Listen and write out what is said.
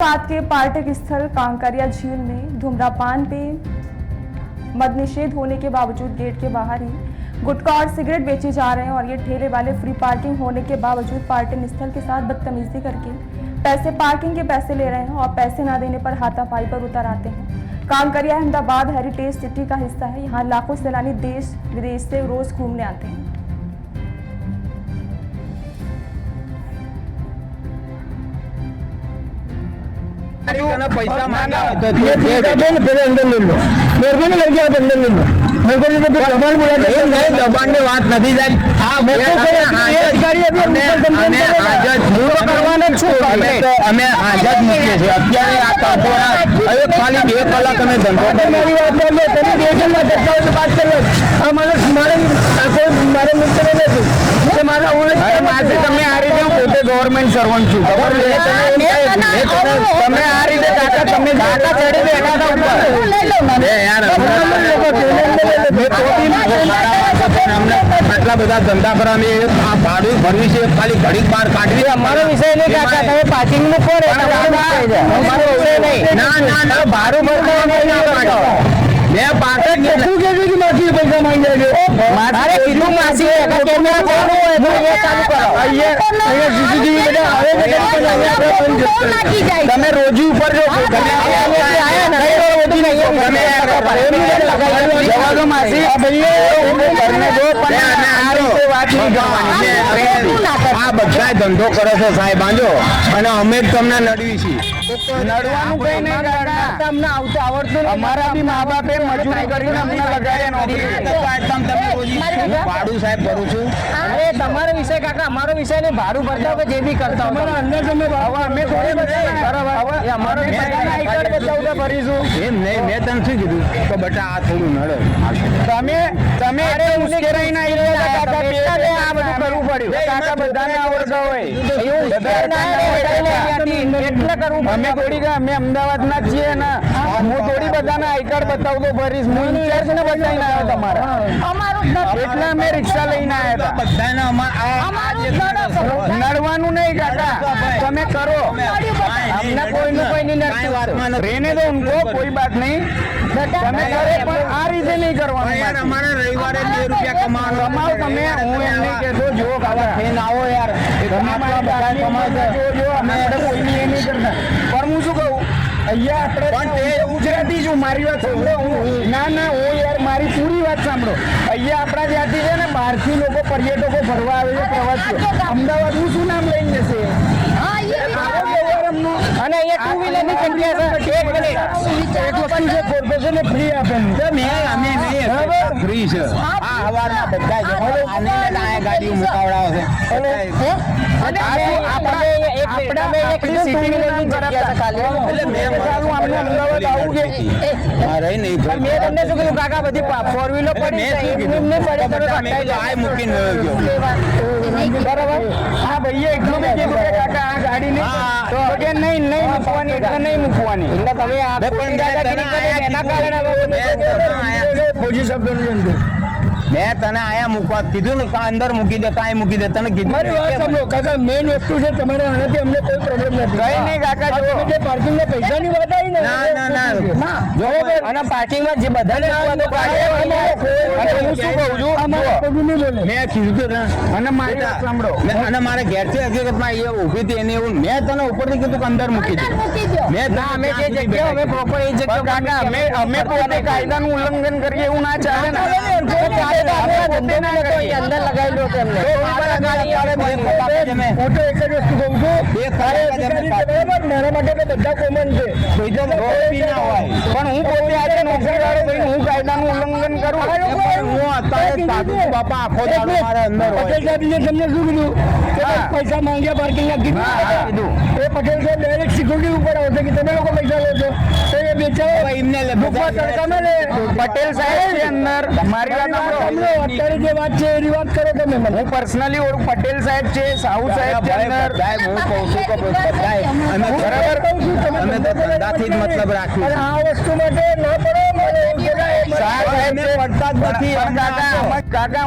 बात के पर्यटक स्थल कांकरिया झील में धूम्रपान पे मद निषेध होने के बावजूद गेट के बाहर ही गुटखा और सिगरेट बेचे जा रहे हैं और ये ठेले वाले फ्री पार्किंग होने के बावजूद पर्यटन स्थल के साथ बदतमीजी करके पार्किंग के पैसे ले रहे हैं और पैसे ना देने पर हाथापाई पर उतर आते हैं। कांकरिया अहमदाबाद हेरिटेज सिटी का हिस्सा है। यहाँ लाखों सैलानी देश विदेश से रोज घूमने आते हैं। पैसा मांगा तो फिर अंदर ले लो, मेरे को नहीं लगे आप अंदर ले लो। मेरे को नहीं जबान बोला नहीं, जबान में बात नहीं जाए। हाँ मैं अधिकारी अभी करवाने અમે આઝાદ મૂકીએ છીએ અત્યારે આ કાપોરા હવે ખાલી 2 કલાક અમે ધંધો મારી વાત લે તમે દેશમાં ચર્ચાઓ વાત કરો આ મારે મિત્ર નથી કે મારા ઓળખ માથે તમે આ રીતે પોતે ગવર્નમેન્ટ સર્વન્ટ છું ખબર તમે આ રીતે કાકા તમે કાકા ચડી બેઠા હતા ઉપર લઈ લો મને યાર આટલા બધા ધંધા કરવાની આ ભાડું ભરવી છે ખાલી ઘડીક બહાર કાઢવી અમારો વિષય નહીં કાકા તમે પાર્કિંગ નું કોરે અમારો વિષય નહીં ના ભાડું ભરતા મેં પાછળ કેટલું કીધું કે માસી પૈસા માંગી જાય મારે કીધું માસી કેમેરા ચાલુ હોય તો એ ચાલુ કરો અહીંયા સીસીટીવી બધા હવે તમે રોજી ઉપર જો તમે આયા ને તમે જવા દો માસી ઘરને જો પણ આ રીતે વાત નહીં કરવાની આ બધા ધંધો કરે છે સાહેબ આજો અને અમે જ તમને નડવી છીએ નડવાનું કઈ નહીં તમને આવતું આવડતું અમારા બી મા બાપે મજૂરી કરીને અમને લગાડ્યા નોકરી ભાડું સાહેબ ભરું છું અરે તમારો વિષય કાકા અમારો વિષય ને ભાડું ભરતા કે જે બી કરતા હોય અંદર તમે હવે અમે થોડી બરાબર હવે અમારો આઈ કાર્ડ બતાવતા ભરીશું એમ નહીં મેં તને શું કીધું તો બેટા આ થોડું નડે તમે અરે મુશ્કેલી ના આવી કાકા પેલા આ બધું કરવું પડ્યું કાકા બધાને આવડતા હોય એવું એટલે કરવું અમે થોડી અમે અમદાવાદના છીએ ને હું થોડી બધાને આઈ કાર્ડ બતાવતો ભરીશ હું ઇન્ચાર્જ ને બતાવીને આવ્યો તમારા એટલે અમે રિક્ષા લઈને આવ્યા બધાને નડવાનું નહીં કાકા તમે કરો અમને કોઈનું કોઈ નહીં નડતું રહેને દો ઉनको કોઈ બાત નહીં તમે કરો પણ આ રીતે નહીં કરવાનું અમારે રવિવારે 2 રૂપિયા કમાઓ તમે હું એમ નહીં કહેતો જો કાકા ફેન આવો યાર તમે બધા કમાઓ જો અમે કોઈ નહીં કરતા પણ હું શું કહું અહીંયા આપણે ગુજરાતી છું મારી વાત સાંભળો ના હું યાર મારી પૂરી વાત સાંભળો અહીંયા આપણા જ્યાંથી છે ને બહારથી લોકો પર્યટકો ફરવા આવે છે પ્રવાસીઓ અમદાવાદનું શું નામ લઈને જશે અને અહીંયા 2 વ્હીલર ની જગ્યા છે એક વસ્તુ છે કોર્પોરેશને ફ્રી આપેલું અમે ફ્રી છે આ હવારના બધા જ આને ગાડી મુકાવડાવે છે અને આપણે એક સિટી ની જગ્યા છે ખાલી એટલે મેં અમને અમદાવાદ આવું કે અરે નહીં મેં તમને શું કીધું કાકા બધી 4 વ્હીલર પડી એમને પડે તો આ મૂકીને બરાબર હા ભાઈએ એટલું બી કીધું કે કાકા આ ગાડી નહીં તો કે નહીં મૂકવાની એટલે નહીં મૂકવાની એટલે તમે આ પણ એના કારણે ફોજી શબ્દોનું જંતુ મેં તને આયા મૂકવા કીધું ને અંદર મૂકી દે કાંઈ મૂકી દે તને કીધું મારી વાત સાંભળો કાકા મેઇન વસ્તુ છે તમારે આનાથી અમને કોઈ પ્રોબ્લેમ નથી કઈ નહીં કાકા જો જે પાર્કિંગ ના પૈસાની વાત આવી ને ના જો અને પાર્કિંગ માં જે બધાને અને હું શું કહું છું અમારે કોઈ નહીં બોલે મેં કીધું ને અને મારી વાત સાંભળો અને મારે ઘેરથી હકીકતમાં એ ઊભી હતી એને એવું મેં તને ઉપરથી કીધું કે અંદર મૂકી દે મેં ના અમે જે જગ્યા અમે પ્રોપર એ જગ્યા કાકા અમે પોતે કાયદાનું ઉલ્લંઘન કરીએ એવું ના ચાલે ને અંદર લગાવેલો તેમને ફોટો એક જ વસ્તુ કહું છું મારા માટે બધા કોમન છે પણ હું પોતે આજે નોકરી વાળો ભાઈ હું કાયદાનું ઉલ્લંઘન કરું હું અત્યારે બાપા આખો દાડો મારા અંદર પટેલ સાહેબને તમને શું કીધું પૈસા માંગ્યા પાર્કિંગ ના કીધું એ પટેલ સાહેબ ડાયરેક્ટ સિક્યુરિટી ઉપર આવશે કે તમે લોકો પૈસા લો છો તો એ બેચારો એમને પટેલ સાહેબ છે અંદર મારી વાત અત્યારે જે વાત છે એની વાત કરો તમે હું પર્સનલી ઓળખ પટેલ સાહેબ છે સાહુ સાહેબ છે અંદર સાહેબ હું કહું છું કે બધા અમે બરાબર કહું છું તમે ધંધાથી જ મતલબ રાખ્યું આ વસ્તુ માટે ન પડો મને સાહેબ પડતા જ નથી કાકા